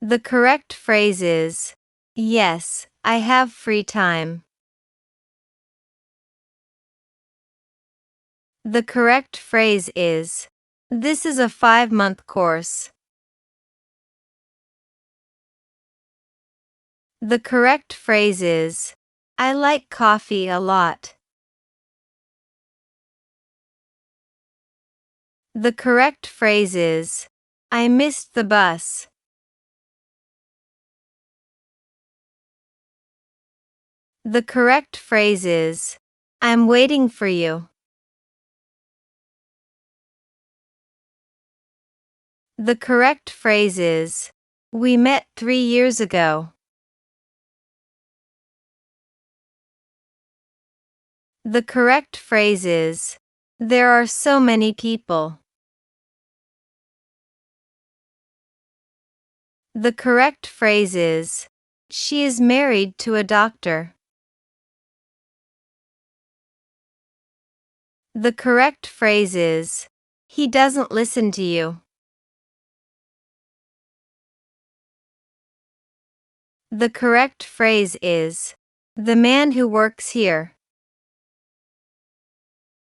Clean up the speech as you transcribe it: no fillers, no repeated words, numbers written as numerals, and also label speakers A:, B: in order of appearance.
A: The correct phrase is, yes, I have free time. The correct phrase is, this is a 5-month course. The correct phrase is, I like coffee a lot. The correct phrase is, I missed the bus. The correct phrase is, I'm waiting for you. The correct phrase is, we met 3 years ago. The correct phrase is, there are so many people. The correct phrase is, she is married to a doctor. The correct phrase is, he doesn't listen to you. The correct phrase is, the man who works here.